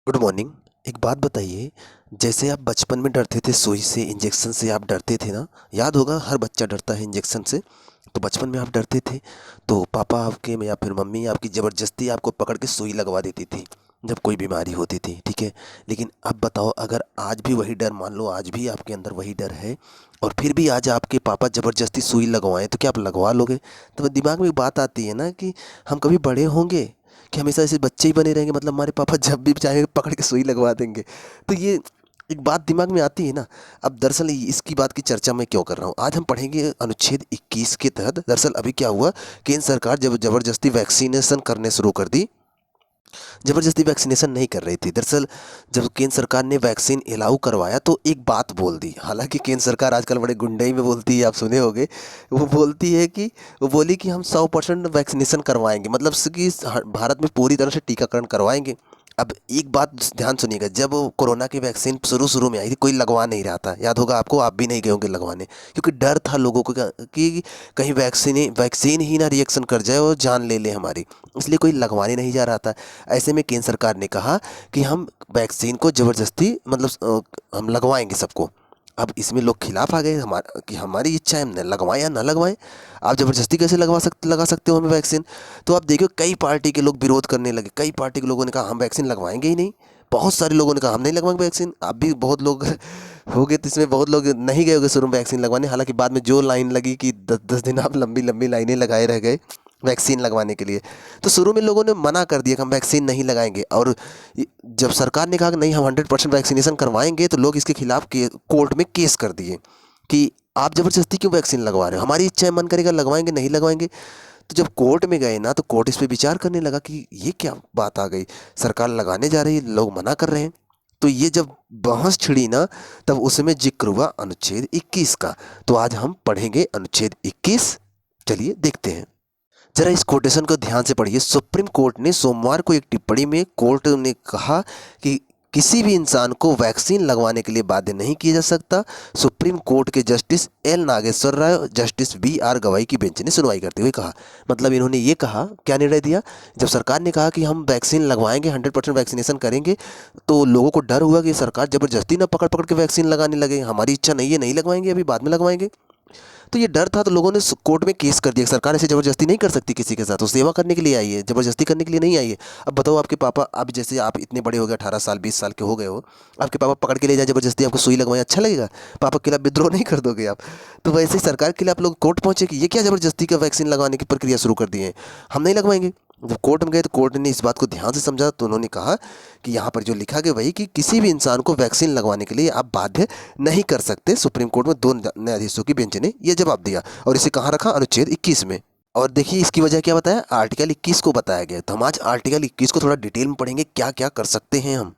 Good morning. एक बात बताइए, जैसे आप बचपन में डरते थे सुई से, इंजेक्शन से आप डरते थे ना? याद होगा, हर बच्चा डरता है इंजेक्शन से। तो बचपन में आप डरते थे, तो पापा आपके में या फिर मम्मी आपकी ज़बरदस्ती आपको पकड़ के सुई लगवा देती थी जब कोई बीमारी होती थी, ठीक है? लेकिन अब बताओ, अगर आज भी वही डर, मान लो आज भी आपके अंदर वही डर है और फिर भी आज आपके पापा ज़बरदस्ती सुई लगवाएं, तो क्या आप लगवा लोगे? तो दिमाग में एक बात आती है ना कि हम कभी बड़े होंगे कि हमेशा ऐसे बच्चे ही बने रहेंगे, मतलब हमारे पापा जब भी चाहे पकड़ के सुई लगवा देंगे। तो ये एक बात दिमाग में आती है ना। अब दरअसल इसकी बात की चर्चा मैं क्यों कर रहा हूँ, आज हम पढ़ेंगे अनुच्छेद 21 के तहत। दरअसल अभी क्या हुआ, केंद्र सरकार जब ज़बरदस्ती वैक्सीनेशन करने शुरू कर दी, ज़बरदस्ती वैक्सीनेशन नहीं कर रही थी। दरअसल जब केंद्र सरकार ने वैक्सीन अलाउ करवाया तो एक बात बोल दी, हालांकि केंद्र सरकार आजकल बड़े गुंडई में बोलती है, आप सुने होंगे। वो बोलती है कि वो बोली कि हम 100% वैक्सीनेशन करवाएंगे, मतलब कि भारत में पूरी तरह से टीकाकरण करवाएंगे। अब एक बात ध्यान सुनिएगा, जब कोरोना की वैक्सीन शुरू शुरू में आई थी कोई लगवा नहीं रहा था, याद होगा आपको, आप भी नहीं गए होंगे लगवाने, क्योंकि डर था लोगों को कि कहीं वैक्सीन वैक्सीन ही ना रिएक्शन कर जाए और जान ले ले हमारी, इसलिए कोई लगवाने नहीं जा रहा था। ऐसे में केंद्र सरकार ने कहा कि हम वैक्सीन को ज़बरदस्ती, मतलब हम लगवाएंगे सबको। अब इसमें लोग खिलाफ आ गए, हमारा कि हमारी इच्छा है, हम न लगवाएं या ना लगवाएं, आप ज़बरदस्ती कैसे लगा सकते हो हमें वैक्सीन? तो आप देखो, कई पार्टी के लोग विरोध करने लगे, कई पार्टी के लोगों ने कहा हम वैक्सीन लगवाएंगे ही नहीं। बहुत सारे लोगों ने कहा हम नहीं लगवाएंगे वैक्सीन। आप भी बहुत लोग हो गए, तो इसमें बहुत लोग नहीं गए होंगे शुरू में वैक्सीन लगवाने, हालांकि बाद में जो लाइन लगी कि 10 10 दिन आप लंबी लंबी लाइनें लगाए रह गए वैक्सीन लगवाने के लिए। तो शुरू में लोगों ने मना कर दिया कि हम वैक्सीन नहीं लगाएंगे, और जब सरकार ने कहा कि नहीं हम 100% वैक्सीनेशन करवाएंगे, तो लोग इसके खिलाफ कोर्ट में केस कर दिए कि आप ज़बरदस्ती क्यों वैक्सीन लगवा रहे हो, हमारी इच्छा है, मन करेगा लगवाएंगे, नहीं लगवाएंगे। तो जब कोर्ट में गए ना, तो कोर्ट इस पे विचार करने लगा कि ये क्या बात आ गई, सरकार लगाने जा रही है, लोग मना कर रहे हैं। तो ये जब बहस छिड़ी ना, तब उसमें जिक्र हुआ अनुच्छेद 21 का। तो आज हम पढ़ेंगे अनुच्छेद 21। चलिए देखते हैं। जरा इस कोटेशन को ध्यान से पढ़िए। सुप्रीम कोर्ट ने सोमवार को एक टिप्पणी में कोर्ट ने कहा कि किसी भी इंसान को वैक्सीन लगवाने के लिए बाध्य नहीं किया जा सकता। सुप्रीम कोर्ट के justice L Nageswara Rai, justice B R Gavai की बेंच ने सुनवाई करते हुए कहा, मतलब इन्होंने ये कहा, क्या निर्णय दिया, जब सरकार ने कहा कि हम वैक्सीन लगवाएंगे, 100% वैक्सीनेशन करेंगे, तो लोगों को डर हुआ कि सरकार जबरदस्ती ना पकड़ पकड़ के वैक्सीन लगाने लगे, हमारी इच्छा नहीं है, नहीं लगवाएंगे, अभी बाद में लगवाएंगे। तो ये डर था, तो लोगों ने कोर्ट में केस कर दिया। सरकार ऐसे ज़बरदस्ती नहीं कर सकती किसी के साथ, वो सेवा करने के लिए आई है, ज़बरदस्ती करने के लिए नहीं आई है। अब बताओ, आपके पापा, अब जैसे आप इतने बड़े हो गए, 18 साल 20 साल के हो गए हो, आपके पापा पकड़ के ले जाए ज़बरदस्ती, आपको सुई लगवाएं, अच्छा लगेगा? पापा के खिलाफ विद्रोह नहीं कर दोगे आप? तो वैसे ही सरकार के लिए आप लोग कोर्ट पहुंचे कि ये क्या ज़बरदस्ती का वैक्सीन लगवाने की प्रक्रिया शुरू कर दी है, हम नहीं लगवाएंगे। जब कोर्ट में गए तो कोर्ट ने इस बात को ध्यान से समझा, तो उन्होंने कहा कि यहाँ पर जो लिखा गया वही, कि किसी भी इंसान को वैक्सीन लगवाने के लिए आप बाध्य नहीं कर सकते। सुप्रीम कोर्ट में 2 न्यायाधीशों की बेंच ने यह जवाब दिया, और इसे कहाँ रखा, अनुच्छेद 21 में। और देखिए इसकी वजह क्या बताया, आर्टिकल 21 को बताया गया। तो हम आज आर्टिकल 21 को थोड़ा डिटेल में पढ़ेंगे, क्या क्या कर सकते हैं हम।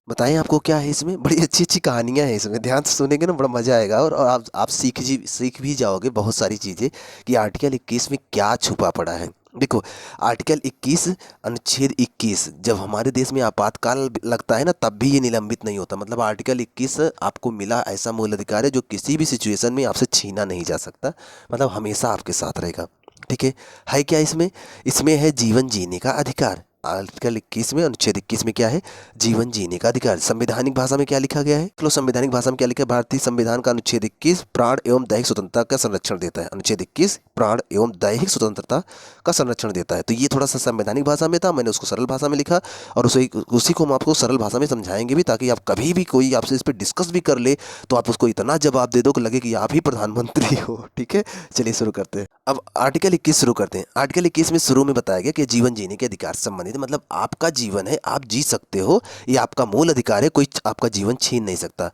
बताएं आपको क्या है इसमें, बड़ी अच्छी अच्छी कहानियां हैं इसमें, ध्यान से सुनेंगे ना, बड़ा मजा आएगा, और आप सीख भी जाओगे बहुत सारी चीज़ें कि आर्टिकल 21 में क्या छुपा पड़ा है। देखो, आर्टिकल 21, अनुच्छेद 21, जब हमारे देश में आपातकाल लगता है ना, तब भी ये निलंबित नहीं होता। मतलब आर्टिकल 21 आपको मिला ऐसा मूल अधिकार है जो किसी भी सिचुएशन में आपसे छीना नहीं जा सकता, मतलब हमेशा आपके साथ रहेगा, ठीक है क्या इसमें? इसमें है जीवन जीने का अधिकार। आर्टिकल 21 में, अनुच्छेद 21 में क्या है, जीवन जीने का अधिकार। संवैधानिक भाषा में क्या लिखा गया है, चलो संवैधानिक भाषा में क्या लिखा है, भारतीय संविधान का अनुच्छेद 21 प्राण एवं दैहिक स्वतंत्रता का संरक्षण देता है। अनुच्छेद 21 प्राण एवं दैहिक स्वतंत्रता का संरक्षण देता है। तो ये थोड़ा सा संवैधानिक भाषा में था, मैंने उसको सरल भाषा में लिखा, और उसी को हम आपको सरल भाषा में समझाएंगे भी, ताकि आप कभी भी कोई आपसे इस पर डिस्कस भी कर ले तो आप उसको इतना जवाब दे दो कि लगे कि आप ही प्रधानमंत्री हो, ठीक है? चलिए शुरू करते हैं। अब आर्टिकल 21 शुरू करते हैं। आर्टिकल 21 में शुरू में बताया गया कि जीवन जीने के अधिकार से संबंधित, मतलब आपका जीवन है, आप जी सकते हो, ये आपका मूल अधिकार है, कोई आपका जीवन छीन नहीं सकता,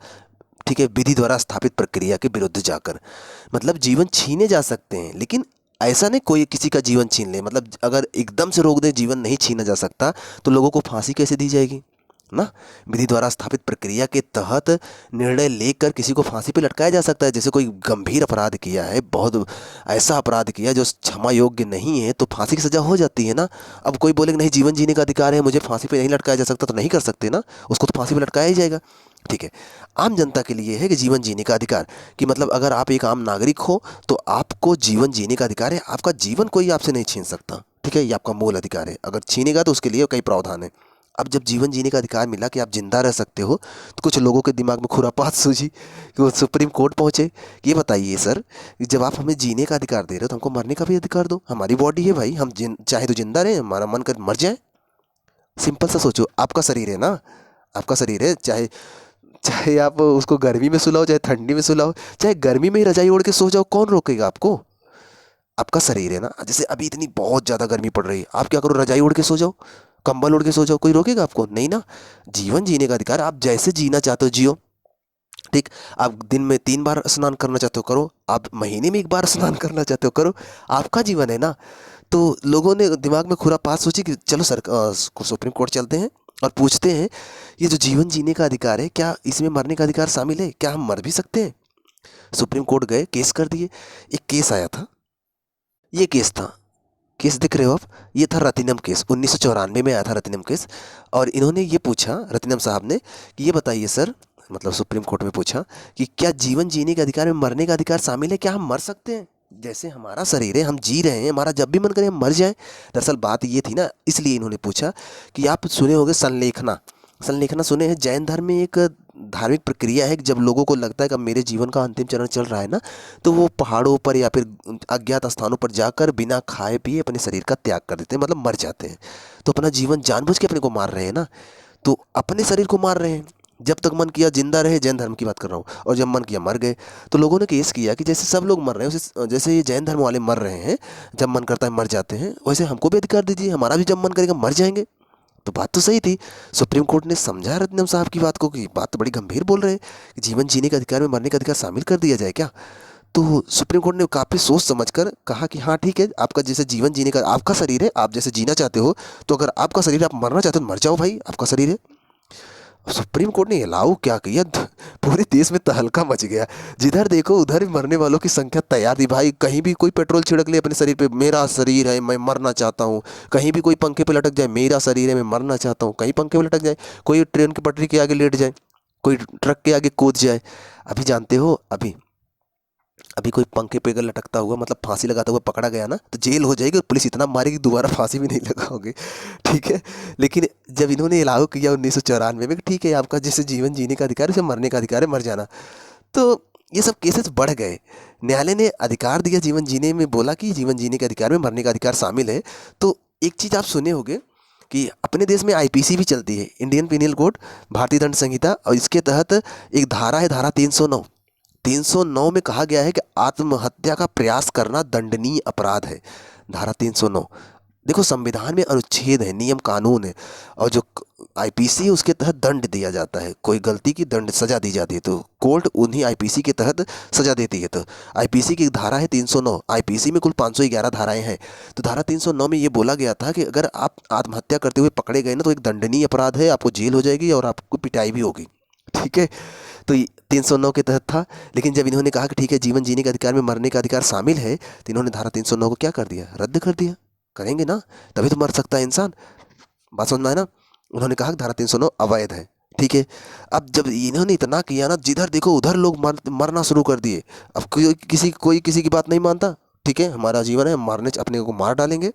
ठीक है, विधि द्वारा स्थापित प्रक्रिया के विरुद्ध जाकर। मतलब जीवन छीने जा सकते हैं, लेकिन ऐसा नहीं कोई किसी का जीवन छीन ले, मतलब अगर एकदम से रोक दे जीवन नहीं छीना जा सकता, तो लोगों को फांसी कैसे दी जाएगी ना? विधि द्वारा स्थापित प्रक्रिया के तहत निर्णय लेकर किसी को फांसी पे लटकाया जा सकता है। जैसे कोई गंभीर अपराध किया है, बहुत ऐसा अपराध किया जो क्षमा योग्य नहीं है, तो फांसी की सज़ा हो जाती है ना। अब कोई बोले कि नहीं जीवन जीने का अधिकार है, मुझे फांसी पे नहीं लटकाया जा सकता, तो नहीं कर सकते ना, उसको तो फांसी पे लटकाया ही जाएगा, ठीक है? आम जनता के लिए है कि जीवन जीने का अधिकार, कि मतलब अगर आप एक आम नागरिक हो तो आपको जीवन जीने का अधिकार है, आपका जीवन कोई आपसे नहीं छीन सकता, ठीक है? ये आपका मूल अधिकार है, अगर छीनेगा तो उसके लिए कई प्रावधान है। अब जब जीवन जीने का अधिकार मिला कि आप जिंदा रह सकते हो, तो कुछ लोगों के दिमाग में खुरापात सूझी कि वो सुप्रीम कोर्ट पहुंचे। ये बताइए सर, कि जब आप हमें जीने का अधिकार दे रहे हो तो हमको मरने का भी अधिकार दो। हमारी बॉडी है भाई, हम चाहे तो जिंदा रहे, हमारा मन कर मर जाए। सिंपल सा सोचो, आपका शरीर है ना, आपका शरीर है, चाहे चाहे आप उसको गर्मी में सुलाओ, चाहे ठंडी में सुलाओ, चाहे गर्मी में ही रजाई ओढ़ के सो जाओ, कौन रोकेगा आपको? आपका शरीर है ना। जैसे अभी इतनी बहुत ज़्यादा गर्मी पड़ रही है, आप क्या करो, रजाई ओढ़ के सो जाओ, कंबल ओढ़ के सो जाओ, कोई रोकेगा आपको? नहीं ना। जीवन जीने का अधिकार, आप जैसे जीना चाहते हो जियो। ठीक। आप दिन में 3 बार स्नान करना चाहते हो करो, आप महीने में 1 बार स्नान करना चाहते हो करो, आपका जीवन है ना। तो लोगों ने दिमाग में खुरापात सोची कि चलो सर सुप्रीम कोर्ट चलते हैं और पूछते हैं, ये जो जीवन जीने का अधिकार है, क्या इसमें मरने का अधिकार शामिल है? क्या हम मर भी सकते हैं? सुप्रीम कोर्ट गए, केस कर दिए। एक केस आया था, ये केस था, केस दिख रहे हो आप, ये था रतिनम केस, 1994 में आया था रतिनम केस। और इन्होंने ये पूछा, रतिनम साहब ने, कि ये बताइए सर, मतलब सुप्रीम कोर्ट में पूछा कि क्या जीवन जीने के अधिकार में मरने का अधिकार शामिल है? क्या हम मर सकते हैं? जैसे हमारा शरीर है, हम जी रहे हैं, हमारा जब भी मन करे हम मर जाएं। दरअसल बात ये थी ना, इसलिए इन्होंने पूछा कि आप सुने होंगे संलेखना, संलेखना सुने हैं? जैन धर्म में एक धार्मिक प्रक्रिया है कि जब लोगों को लगता है कि अब मेरे जीवन का अंतिम चरण चल रहा है ना, तो वो पहाड़ों पर या फिर अज्ञात स्थानों पर जाकर बिना खाए पिए अपने शरीर का त्याग कर देते हैं, मतलब मर जाते हैं। तो अपना जीवन जानबूझ के अपने को मार रहे हैं ना, तो अपने शरीर को मार रहे हैं। जब तक मन किया जिंदा रहे, जैन धर्म की बात कर रहा हूँ, और जब मन किया मर गए। तो लोगों ने केस किया कि जैसे सब लोग मर रहे हैं, उसे जैसे ये जैन धर्म वाले मर रहे हैं, जब मन करता है मर जाते हैं, वैसे हमको भी अधिकार दीजिए, हमारा भी जब मन करेगा मर जाएंगे। तो बात तो सही थी। सुप्रीम कोर्ट ने समझा रत्नम साहब की बात को कि बात तो बड़ी गंभीर बोल रहे हैं कि जीवन जीने के अधिकार में मरने का अधिकार शामिल कर दिया जाए क्या। तो सुप्रीम कोर्ट ने काफ़ी सोच समझकर कहा कि हाँ ठीक है, आपका जैसे जीवन जीने का आपका शरीर है, आप जैसे जीना चाहते हो, तो अगर आपका शरीर, आप मरना चाहते हो तो मर जाओ भाई, आपका शरीर है। सुप्रीम कोर्ट ने अलाउ क्या किया, पूरे देश में तहलका मच गया। जिधर देखो उधर ही मरने वालों की संख्या तैयार थी भाई। कहीं भी कोई पेट्रोल छिड़क ले अपने शरीर पे, मेरा शरीर है मैं मरना चाहता हूँ। कहीं भी कोई पंखे पे लटक जाए, मेरा शरीर है मैं मरना चाहता हूँ। कहीं पंखे पे लटक जाए, कोई ट्रेन की पटरी के आगे लेट जाए, कोई ट्रक के आगे कूद जाए। अभी जानते हो, अभी अभी कोई पंखे पे अगर लटकता हुआ, मतलब फांसी लगाता हुआ पकड़ा गया ना, तो जेल हो जाएगी और पुलिस इतना मारेगी दोबारा फांसी भी नहीं लगाओगे। ठीक है। लेकिन जब इन्होंने लागू किया 1994 में कि ठीक है, आपका जैसे जीवन जीने का अधिकार है, वैसे मरने का अधिकार है, मर जाना, तो ये सब केसेस बढ़ गए। न्यायालय ने अधिकार दिया जीवन जीने में, बोला कि जीवन जीने के अधिकार में मरने का अधिकार शामिल है। तो एक चीज़ आप सुने होंगे कि अपने देश में आईपीसी भी चलती है, इंडियन पिनल कोड, भारतीय दंड संहिता, और इसके तहत एक धारा है, धारा 309। 309 में कहा गया है कि आत्महत्या का प्रयास करना दंडनीय अपराध है। धारा 309, देखो संविधान में अनुच्छेद है, नियम कानून है, और जो आईपीसी है उसके तहत दंड दिया जाता है, कोई गलती की दंड सजा दी जाती है, तो कोर्ट उन्हीं आईपीसी के तहत सजा देती है। तो आईपीसी की धारा है 309, आईपीसी में कुल 511 धाराएं हैं। तो धारा 309 में ये बोला गया था कि अगर आप आत्महत्या करते हुए पकड़े गए ना, तो एक दंडनीय अपराध है, आपको जेल हो जाएगी और आपको पिटाई भी होगी। ठीक है। तो 309 के तहत था। लेकिन जब इन्होंने कहा कि ठीक है, जीवन जीने के अधिकार में मरने का अधिकार शामिल है, तो इन्होंने धारा 309 को क्या कर दिया, रद्द कर दिया। करेंगे ना, तभी तो मर सकता है इंसान। बात समझ में आया ना। उन्होंने कहा कि धारा 309 अवैध है। ठीक है। अब जब इन्होंने इतना किया ना, जिधर देखो उधर लोग मरना शुरू कर दिए। अब कोई किसी की बात नहीं मानता। ठीक है, हमारा जीवन है, मारने अपने को मार डालेंगे।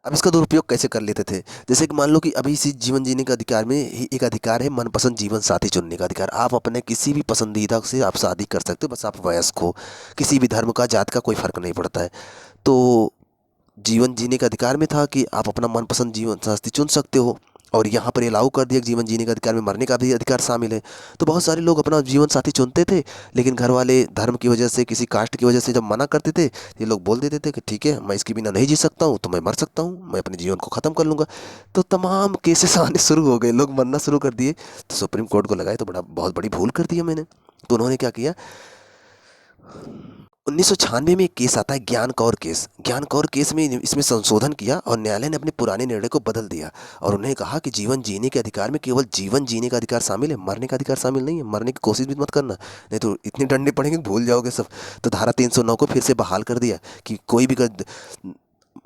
अब इसका दुरुपयोग कैसे कर लेते थे, जैसे कि मान लो कि अभी इसी जीवन जीने का अधिकार में ही एक अधिकार है, मनपसंद जीवन साथी चुनने का अधिकार। आप अपने किसी भी पसंदीदा से आप शादी कर सकते हो, बस आप वयस्क हो, किसी भी धर्म का, जात का कोई फ़र्क नहीं पड़ता है। तो जीवन जीने का अधिकार में था कि आप अपना मनपसंद जीवन साथी चुन सकते हो, और यहाँ पर ये लागू कर दिया कि जीवन जीने का अधिकार में मरने का भी अधिकार शामिल है। तो बहुत सारे लोग अपना जीवन साथी चुनते थे, लेकिन घर वाले धर्म की वजह से, किसी कास्ट की वजह से जब मना करते थे, ये लोग बोल देते थे कि ठीक है, मैं इसके बिना नहीं जी सकता हूँ, तो मैं मर सकता हूँ, मैं अपने जीवन को ख़त्म कर लूँगा। तो तमाम केसेस आने शुरू हो गए, लोग मरना शुरू कर दिए। तो सुप्रीम कोर्ट को लगाए तो बहुत बड़ी भूल कर दी है मैंने। तो उन्होंने क्या किया, 1996 में एक केस आता है, ज्ञान कौर केस। ज्ञान कौर केस में इसमें संशोधन किया और न्यायालय ने अपने पुराने निर्णय को बदल दिया, और उन्हें कहा कि जीवन जीने के अधिकार में केवल जीवन जीने का अधिकार शामिल है, मरने का अधिकार शामिल नहीं है। मरने की कोशिश भी मत करना, नहीं तो इतने डंडे पड़ेंगे भूल जाओगे सब। तो धारा 309 को फिर से बहाल कर दिया कि कोई भी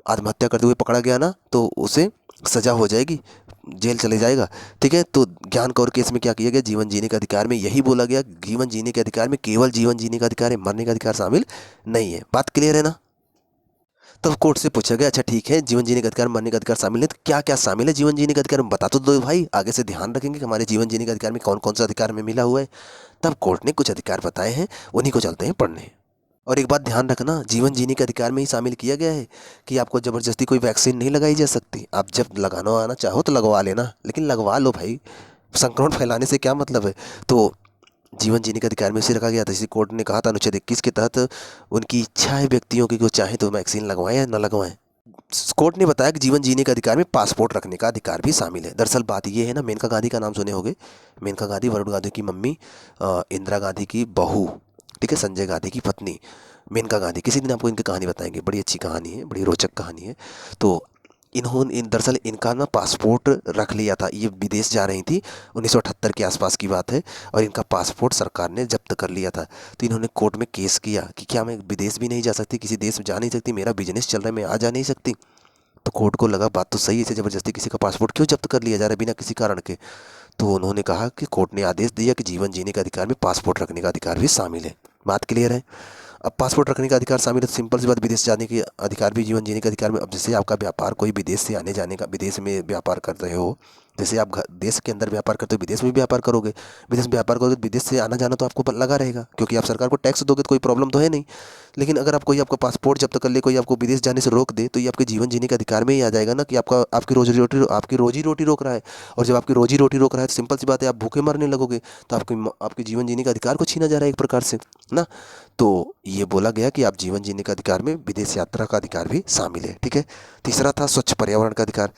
आत्महत्या करते हुए पकड़ा गया ना, तो उसे सजा हो जाएगी, जेल चले जाएगा। ठीक है। तो ज्ञान कौर केस में क्या किया गया, जीवन जीने के अधिकार में यही बोला गया, जीवन जीने के अधिकार में केवल जीवन जीने का अधिकार है, मरने का अधिकार शामिल नहीं है। बात क्लियर है ना। तब कोर्ट से पूछा गया, अच्छा ठीक है, जीवन जीने का अधिकार, मरने का अधिकार शामिल है, तो क्या क्या शामिल है जीवन जीने का अधिकार में, बता तो दो भाई, आगे से ध्यान रखेंगे कि हमारे जीवन जीने का अधिकार में कौन कौन सा अधिकार में मिला हुआ है। तब कोर्ट ने कुछ अधिकार बताए हैं, उन्हीं को चलते हैं पढ़ने। और एक बात ध्यान रखना, जीवन जीने के अधिकार में ही शामिल किया गया है कि आपको ज़बरदस्ती कोई वैक्सीन नहीं लगाई जा सकती। आप जब लगाना आना चाहो तो लगवा लेना, लेकिन लगवा लो भाई, संक्रमण फैलाने से क्या मतलब है। तो जीवन जीने का अधिकार में इसे रखा गया था। इसी कोर्ट ने कहा था अनुच्छेद 21 के तहत उनकी इच्छा है व्यक्तियों की कि वो चाहे तो वैक्सीन लगवाएं या न लगवाएं। कोर्ट ने बताया कि जीवन जीने के अधिकार में पासपोर्ट रखने का अधिकार भी शामिल है। दरअसल बात ये है ना, मेनका गांधी का नाम सुने होंगे। मेनका गांधी वरुण गांधी की मम्मी, इंदिरा गांधी की बहू, ठीक है, संजय गांधी की पत्नी मेनका गांधी। किसी दिन आपको इनकी कहानी बताएंगे, बड़ी अच्छी कहानी है, बड़ी रोचक कहानी है। तो दरअसल इनका ना पासपोर्ट रख लिया था, ये विदेश जा रही थी, 1978 के आसपास की बात है, और इनका पासपोर्ट सरकार ने जब्त कर लिया था। तो इन्होंने कोर्ट में केस किया कि क्या मैं विदेश भी नहीं जा सकती, किसी देश में जा नहीं सकती, मेरा बिजनेस चल रहा है, मैं आ जा नहीं सकती। तो कोर्ट को लगा बात तो सही है, इसे ज़बरदस्ती किसी का पासपोर्ट क्यों जब्त कर लिया जा रहा है बिना किसी कारण के। तो उन्होंने कहा कि कोर्ट ने आदेश दिया कि जीवन जीने का अधिकार में पासपोर्ट रखने का अधिकार भी शामिल है। बात क्लियर है। अब पासपोर्ट रखने का अधिकार शामिल है तो सिंपल सी बात, विदेश जाने के अधिकार भी जीवन जीने के अधिकार में। अब जैसे आपका व्यापार कोई विदेश से आने जाने का, विदेश में व्यापार कर रहे हो, जैसे आप देश के अंदर व्यापार करते हो विदेश में भी व्यापार करोगे, विदेश में व्यापार करोगे तो विदेश से आना जाना तो आपको लगा रहेगा, क्योंकि आप सरकार को टैक्स दोगे तो कोई प्रॉब्लम तो है नहीं। लेकिन अगर आप कोई आपका पासपोर्ट जब्त कर ले, कोई आपको विदेश जाने से रोक दे, तो ये आपके जीवन जीने के अधिकार में ही आ जाएगा ना, कि आपकी रोजी रोटी रोक रहा है। और जब आपकी रोजी रोटी रोक रहा है तो सिंपल सी बात है, आप भूखे मरने लगोगे, तो आपके जीवन जीने का अधिकार को छीना जा रहा है एक प्रकार से ना। तो ये बोला गया कि आप जीवन जीने का अधिकार में विदेश यात्रा का अधिकार भी शामिल है, ठीक है। तीसरा था स्वच्छ पर्यावरण का अधिकार।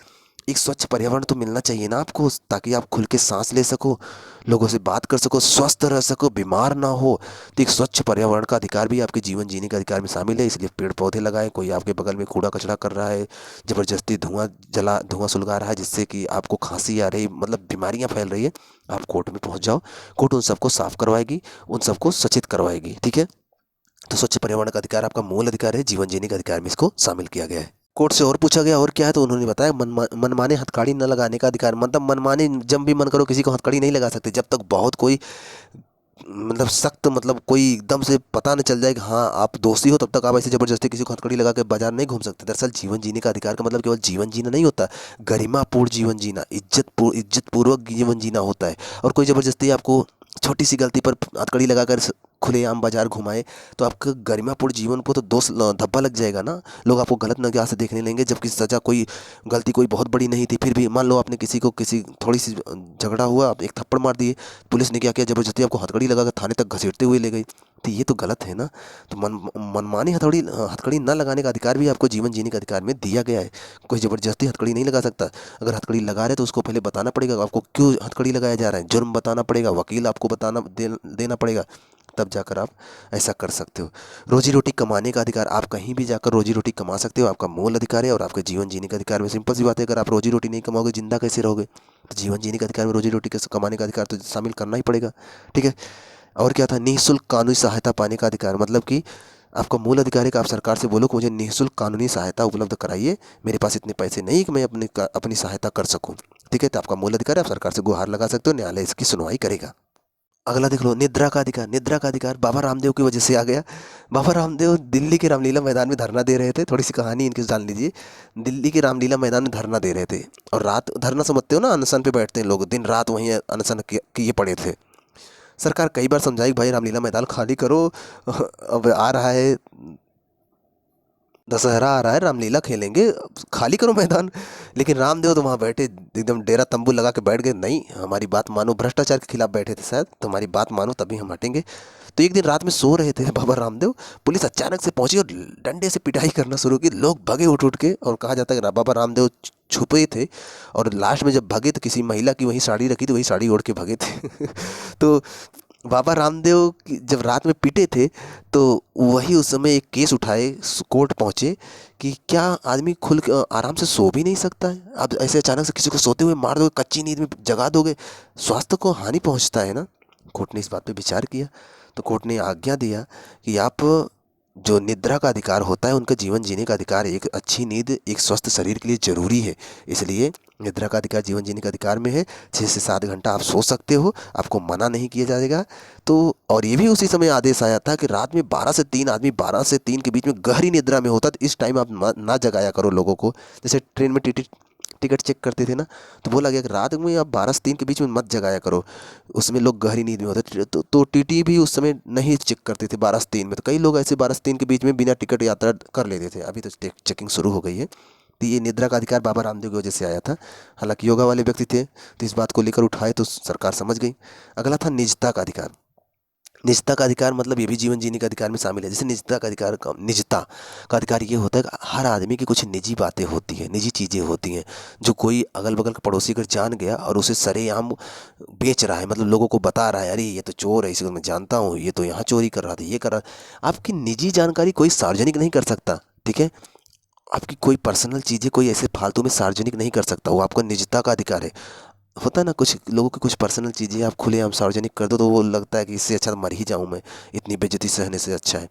एक स्वच्छ पर्यावरण तो मिलना चाहिए ना आपको, ताकि आप खुल के सांस ले सको, लोगों से बात कर सको, स्वस्थ रह सको, बीमार ना हो। तो एक स्वच्छ पर्यावरण का अधिकार भी आपके जीवन जीने के अधिकार में शामिल है। इसलिए पेड़ पौधे लगाएं। कोई आपके बगल में कूड़ा कचरा कर रहा है, ज़बरदस्ती धुआं सुलगा रहा है जिससे कि आपको खांसी आ रही, मतलब बीमारियां फैल रही है, आप कोर्ट में पहुंच जाओ, कोर्ट उन सबको साफ करवाएगी, उन सबको सचेत करवाएगी, ठीक है। तो स्वच्छ पर्यावरण का अधिकार आपका मूल अधिकार है, जीवन जीने के अधिकार में इसको शामिल किया गया है। कोर्ट से और पूछा गया और क्या है, तो उन्होंने बताया मनमाने हथकड़ी न लगाने का अधिकार। मतलब मनमाने जब भी मन करो किसी को हथकड़ी नहीं लगा सकते, जब तक बहुत कोई मतलब सख्त, मतलब कोई एकदम से पता न चल जाए कि हाँ आप दोषी हो, तब तक आप ऐसे ज़बरदस्ती किसी को हथकड़ी लगा के बाजार नहीं घूम सकते। दरअसल जीवन जीने का अधिकार का मतलब केवल जीवन जीना नहीं होता, गरिमापूर्ण जीवन जीना, इज्जतपूर्वक जीवन जीना होता है। और कोई ज़बरदस्ती आपको छोटी सी गलती पर हथकड़ी लगाकर खुलेआम बाजार घुमाए, तो आपका गरिमापूर्ण जीवन को तो दोष धब्बा लग जाएगा ना, लोग आपको गलत नज़र से देखने लेंगे। जबकि सज़ा कोई गलती कोई बहुत बड़ी नहीं थी, फिर भी मान लो आपने किसी को किसी थोड़ी सी झगड़ा हुआ, आप एक थप्पड़ मार दिए, पुलिस ने क्या किया, ज़बरदस्ती आपको हथकड़ी लगाकर थाने तक घसीटते हुए ले गई, तो ये तो गलत है ना। तो मनमानी हथकड़ी न लगाने का अधिकार भी आपको जीवन जीने के अधिकार में दिया गया है। कोई ज़बरदस्ती हथकड़ी नहीं लगा सकता। अगर हथकड़ी लगा रहे तो उसको पहले बताना पड़ेगा आपको क्यों हथकड़ी लगाया जा रहा है, जुर्म बताना पड़ेगा, वकील आपको देना पड़ेगा, तब जाकर आप ऐसा कर सकते हो। रोजी रोटी कमाने का अधिकार, आप कहीं भी जाकर रोजी रोटी कमा सकते हो, आपका मूल अधिकार है। और आपके जीवन जीने का अधिकार में सिंपल सी बात है, अगर आप रोजी रोटी नहीं कमाओगे जिंदा कैसे रहोगे। तो जीवन जीने का अधिकार में रोजी रोटी कैसे कमाने का अधिकार तो शामिल करना ही पड़ेगा, ठीक है। और क्या था, निःशुल्क कानूनी सहायता पाने का अधिकार। मतलब कि आपका मूल अधिकार है कि आप सरकार से बोलो कि मुझे निःशुल्क कानूनी सहायता उपलब्ध कराइए, मेरे पास इतने पैसे नहीं कि मैं अपनी सहायता कर सकूं, ठीक है। तो आपका मूल अधिकार है, आप सरकार से गुहार लगा सकते हो, न्यायालय इसकी सुनवाई करेगा। अगला देख लो, निद्रा का अधिकार। निद्रा का अधिकार बाबा रामदेव की वजह से आ गया। बाबा रामदेव दिल्ली के रामलीला मैदान में धरना दे रहे थे, थोड़ी सी कहानी इनकी जान लीजिए। दिल्ली के रामलीला मैदान में धरना दे रहे थे, और रात धरना समझते हो ना, अनशन पे बैठते हैं लोग, दिन रात वहीं अनशन किए पड़े थे। सरकार कई बार समझाई भाई रामलीला मैदान खाली करो, अब आ रहा है दशहरा, आ रहा है, रामलीला खेलेंगे, खाली करो मैदान। लेकिन रामदेव तो वहाँ बैठे एकदम डेरा तंबू लगा के बैठ गए, नहीं हमारी बात मानो, भ्रष्टाचार के खिलाफ बैठे थे शायद, तो हमारी बात मानो तभी हम हटेंगे। तो एक दिन रात में सो रहे थे बाबा रामदेव, पुलिस अचानक से पहुंची और डंडे से पिटाई करना शुरू की, लोग भगे उठ उठ के। और कहा जाता है कि बाबा रामदेव छुपे थे, और लास्ट में जब भगे तो किसी महिला की वही साड़ी रखी थी, वही साड़ी ओढ़ के भगे थे। तो बाबा रामदेव जब रात में पीटे थे, तो वही उस समय एक केस उठाए, कोर्ट पहुंचे कि क्या आदमी खुल आराम से सो भी नहीं सकता है। अब ऐसे अचानक से किसी को सोते हुए मार दोगे, कच्ची नींद में जगा दोगे, स्वास्थ्य को हानि पहुंचता है ना। कोर्ट ने इस बात पे विचार किया, तो कोर्ट ने आज्ञा दिया कि आप जो निद्रा का अधिकार होता है, उनका जीवन जीने का अधिकार, एक अच्छी नींद एक स्वस्थ शरीर के लिए ज़रूरी है, इसलिए निद्रा का अधिकार जीवन जीने के अधिकार में है। 6 से 7 घंटा आप सो सकते हो, आपको मना नहीं किया जाएगा। तो और ये भी उसी समय आदेश आया था कि रात में 12 से 3 आदमी 12 से 3 के बीच में गहरी निद्रा में होता, तो इस टाइम आप ना जगाया करो लोगों को। जैसे ट्रेन में टिकट चेक करते थे ना, तो बोला गया कि रात में आप 12 से 3 के बीच में मत जगाया करो, उसमें लोग गहरी नींद में होते। तो टीटी भी उस समय नहीं चेक करते थे 12 से 3 में। तो कई लोग ऐसे 12 से 3 के बीच में बिना टिकट यात्रा कर लेते थे। अभी तो चेकिंग शुरू हो गई है। तो ये निद्रा का अधिकार बाबा रामदेव की वजह से आया था। हालांकि योगा वाले व्यक्ति थे तो इस बात को लेकर उठाए तो सरकार समझ गई। अगला था निजता का अधिकार। निजता का अधिकार मतलब ये भी जीवन जीने के अधिकार में शामिल है। जैसे निजता का अधिकार ये होता है कि हर आदमी की कुछ निजी बातें होती हैं, निजी चीज़ें होती हैं, जो कोई अगल बगल का पड़ोसी अगर जान गया और उसे सरेआम बेच रहा है, मतलब लोगों को बता रहा है, अरे ये तो चोर है, इसको मैं जानता हूँ, ये तो यहाँ चोरी कर रहा था, ये कर रहा। आपकी निजी जानकारी कोई सार्वजनिक नहीं कर सकता, ठीक है। आपकी कोई पर्सनल चीज़ें कोई ऐसे फालतू में सार्वजनिक नहीं कर सकता, वो आपका निजता का अधिकार है। होता है ना, कुछ लोगों की कुछ पर्सनल चीज़ें आप खुलेआम सार्वजनिक कर दो तो वो लगता है कि इससे अच्छा मर ही जाऊँ मैं, इतनी बेइज्जती सहने से अच्छा है।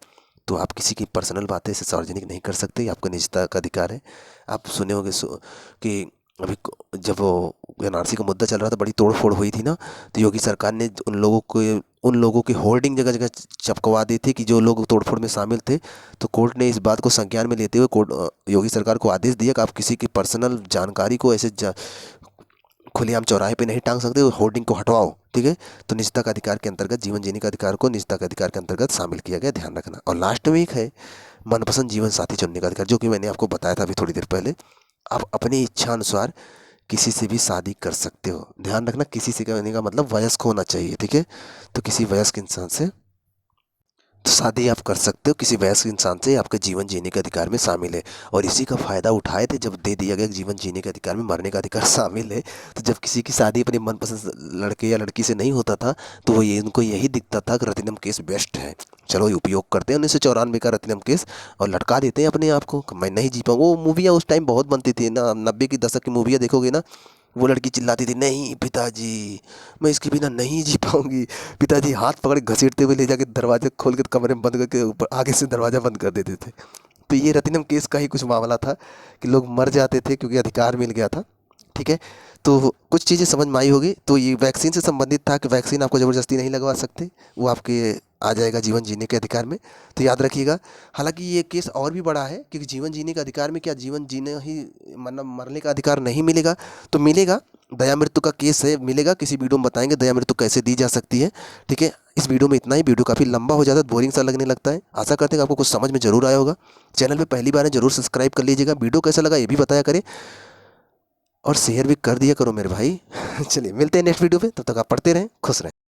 तो आप किसी की पर्सनल बातें ऐसे सार्वजनिक नहीं कर सकते, ये आपका निजता का अधिकार है। आप सुने होंगे कि अभी जब वो एनआरसी का मुद्दा चल रहा था, बड़ी तोड़ फोड़ हुई थी ना, तो योगी सरकार ने उन लोगों की होर्डिंग जगह जगह चपकवा दी थी कि जो लोग तोड़फोड़ में शामिल थे। तो कोर्ट ने इस बात को संज्ञान में लेते हुए योगी सरकार को आदेश दिया कि आप किसी की पर्सनल जानकारी को ऐसे खुलेआम चौराहे पे नहीं टांग सकते, होर्डिंग को हटवाओ, ठीक है। तो निजता का अधिकार के अंतर्गत जीवन जीने का अधिकार को निजता के अधिकार के अंतर्गत शामिल किया गया, ध्यान रखना। और लास्ट में एक है मनपसंद जीवन साथी चुनने का अधिकार, जो कि मैंने आपको बताया था अभी थोड़ी देर पहले। आप अपनी इच्छा अनुसार किसी से भी शादी कर सकते हो, ध्यान रखना। किसी से करने का मतलब वयस्क होना चाहिए, ठीक है। तो किसी वयस्क इंसान से तो शादी आप कर सकते हो, किसी वयस्क इंसान से, आपके जीवन जीने के अधिकार में शामिल है। और इसी का फ़ायदा उठाए थे जब दे दिया गया कि जीवन जीने के अधिकार में मरने का अधिकार शामिल है। तो जब किसी की शादी अपने मनपसंद लड़के या लड़की से नहीं होता था, तो वो उनको यही दिखता था कि रत्नम केस बेस्ट है, चलो ये उपयोग करते हैं 1994 का रत्नम केस और लटका देते हैं अपने आप को कि मैं नहीं जी पाऊँगा। वो मूवियाँ उस टाइम बहुत बनती थी ना, 90 की दशक की मूवियाँ देखोगे ना, वो लड़की चिल्लाती थी, नहीं पिताजी मैं इसके बिना नहीं जी पाऊंगी। पिताजी हाथ पकड़ के घसीटते हुए ले जाके दरवाजे खोल के कमरे में बंद करके ऊपर आगे से दरवाज़ा बंद कर देते थे। तो ये रत्नम केस का ही कुछ मामला था कि लोग मर जाते थे क्योंकि अधिकार मिल गया था, ठीक है। तो कुछ चीज़ें समझ में आई होगी। तो ये वैक्सीन से संबंधित था कि वैक्सीन आपको ज़बरदस्ती नहीं लगवा सकते, वो आपके आ जाएगा जीवन जीने के अधिकार में, तो याद रखिएगा। हालांकि ये केस और भी बड़ा है क्योंकि जीवन जीने के अधिकार में क्या जीवन जीने ही मतलब मरने का अधिकार नहीं मिलेगा, तो मिलेगा। दया मृत्यु का केस है, मिलेगा, किसी वीडियो में बताएंगे दया मृत्यु कैसे दी जा सकती है, ठीक है। इस वीडियो में इतना ही, वीडियो काफ़ी लंबा हो जाता है, बोरिंग सा लगने लगता है। आशा करते हैं कि आपको कुछ समझ में जरूर आया होगा। चैनल पे पहली बार है जरूर सब्सक्राइब कर लीजिएगा, वीडियो कैसा लगा ये भी बताया करें और शेयर भी कर दिया करो मेरे भाई। चलिए मिलते हैं नेक्स्ट वीडियो पे, तब तक आप पढ़ते रहें, खुश रहें।